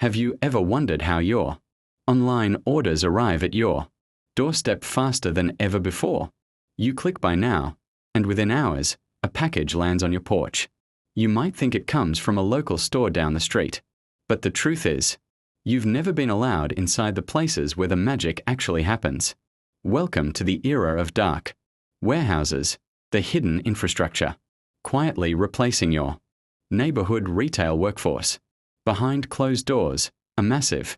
Have you ever wondered how your online orders arrive at your doorstep faster than ever before? You click buy now, and within hours, a package lands on your porch. You might think it comes from a local store down the street, but the truth is, you've never been allowed inside the places where the magic actually happens. Welcome to the era of dark warehouses, the hidden infrastructure, quietly replacing your neighborhood retail workforce. Behind closed doors, a massive,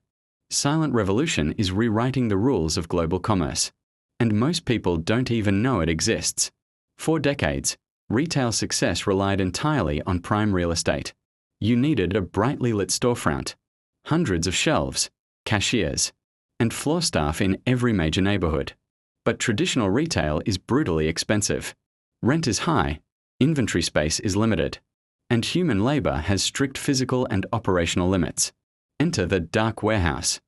silent revolution is rewriting the rules of global commerce. And most people don't even know it exists. For decades, retail success relied entirely on prime real estate. You needed a brightly lit storefront, hundreds of shelves, cashiers, and floor staff in every major neighborhood. But traditional retail is brutally expensive. Rent is high, inventory space is limited, and human labor has strict physical and operational limits. Enter the dark warehouse.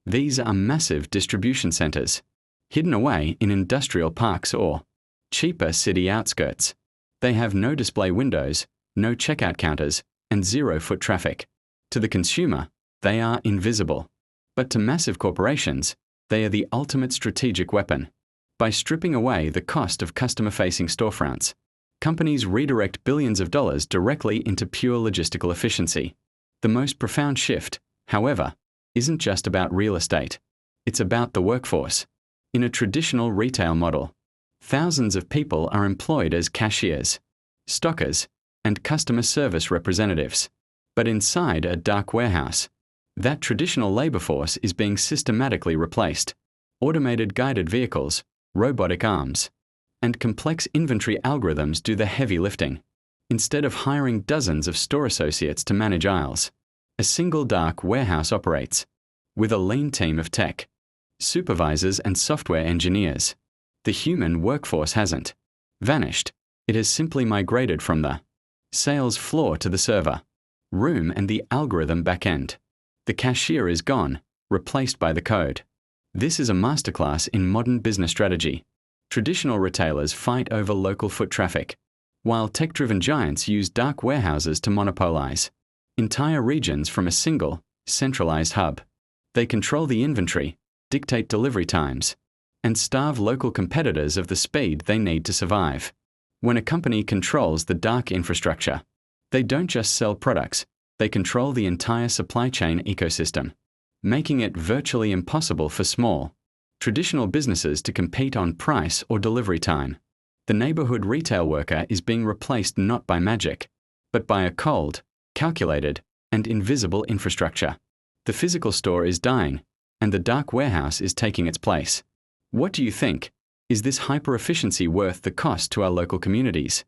These are massive distribution centers, hidden away in industrial parks or cheaper city outskirts. They have no display windows, no checkout counters, and zero foot traffic. To the consumer, they are invisible. But to massive corporations, they are the ultimate strategic weapon. By stripping away the cost of customer-facing storefronts, companies redirect billions of dollars directly into pure logistical efficiency. The most profound shift, however, isn't just about real estate. It's about the workforce. In a traditional retail model, thousands of people are employed as cashiers, stockers, and customer service representatives. But inside a dark warehouse, that traditional labor force is being systematically replaced. Automated guided vehicles, robotic arms, and complex inventory algorithms do the heavy lifting. Instead of hiring dozens of store associates to manage aisles, a single dark warehouse operates with a lean team of tech, supervisors, and software engineers. The human workforce hasn't vanished. It has simply migrated from the sales floor to the server room and the algorithm backend. The cashier is gone, replaced by the code. This is a masterclass in modern business strategy. Traditional retailers fight over local foot traffic, while tech-driven giants use dark warehouses to monopolize entire regions from a single, centralized hub. They control the inventory, dictate delivery times, and starve local competitors of the speed they need to survive. When a company controls the dark infrastructure, they don't just sell products, they control the entire supply chain ecosystem, making it virtually impossible for small, traditional businesses to compete on price or delivery time. The neighborhood retail worker is being replaced not by magic, but by a cold, calculated, and invisible infrastructure. The physical store is dying, and the dark warehouse is taking its place. What do you think? Is this hyper-efficiency worth the cost to our local communities?